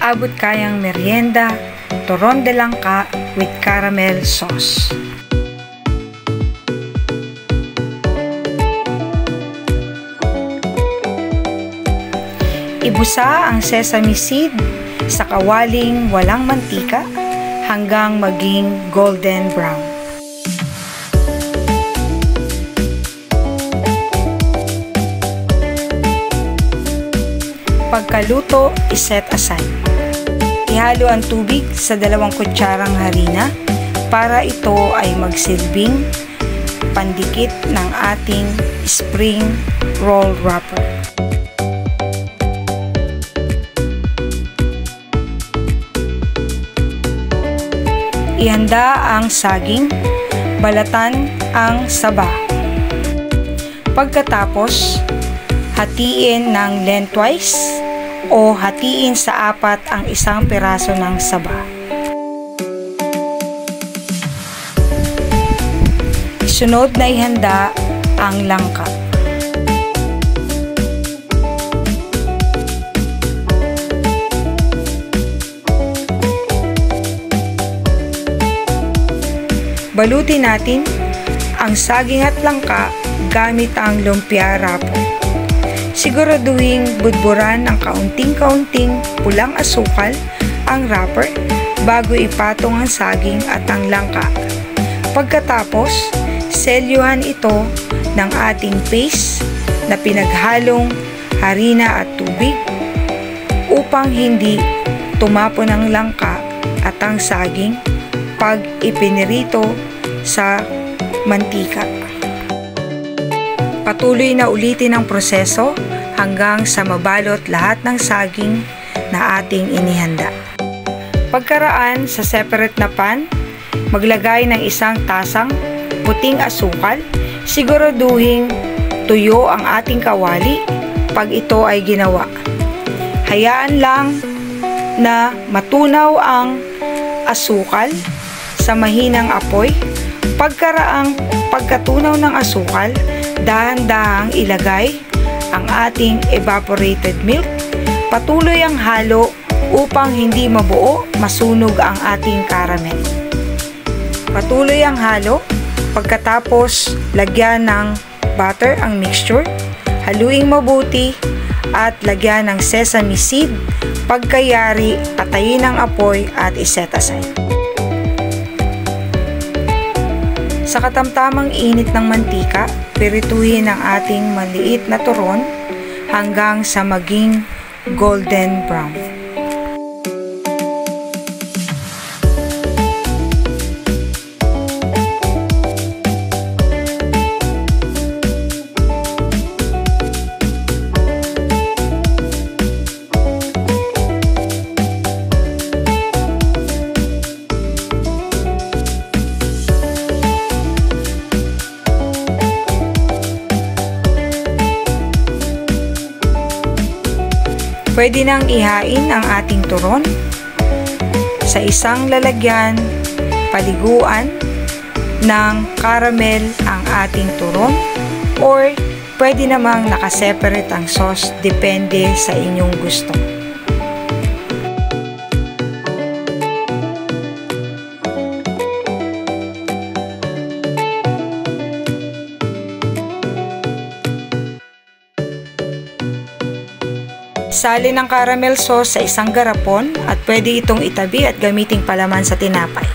abot kayang merienda, turon de langka with caramel sauce. Ibusa ang sesame seed sa kawaling walang mantika hanggang maging golden brown. Pagkaluto, iset aside. Ihalo ang tubig sa 2 kutsarang harina para ito ay magsilbing pandikit ng ating spring roll wrapper. Ihanda ang saging, balatan ang saba. Pagkatapos, hatiin ng lengthwise o hatiin sa 4 ang isang piraso ng saba. Sunod na ihanda ang langka. Balutin natin ang saging at langka gamit ang lumpia wrapper. Siguraduhin budburan ng kaunting-kaunting pulang asukal ang wrapper bago ipatong ang saging at ang langka. Pagkatapos, selyuhan ito ng ating paste na pinaghalong harina at tubig upang hindi tumapon ang langka at ang saging pag ipinirito sa mantika. Patuloy na ulitin ang proseso hanggang sa mabalot lahat ng saging na ating inihanda. Pagkaraan sa separate na pan, maglagay ng 1 tasang puting asukal. Siguraduhin tuyo ang ating kawali pag ito ay ginawa. Hayaan lang na matunaw ang asukal sa mahinang apoy. Pagkatunaw ng asukal, dahan-dahang ilagay ang ating evaporated milk. Patuloy ang halo upang hindi mabuo, masunog ang ating caramel. Patuloy ang halo. Pagkatapos, lagyan ng butter ang mixture. Haluing mabuti at lagyan ng sesame seed. Pagkayari, patayin ang apoy at iset aside. Sa katamtamang init ng mantika, pirituhin ang ating maliit na turon hanggang sa maging golden brown. Pwede nang ihain ang ating turon sa isang lalagyan, paliguan ng caramel ang ating turon, or pwede namang nakaseparate ang sauce, depende sa inyong gusto. Salin ang caramel sauce sa isang garapon at pwede itong itabi at gamiting palaman sa tinapay.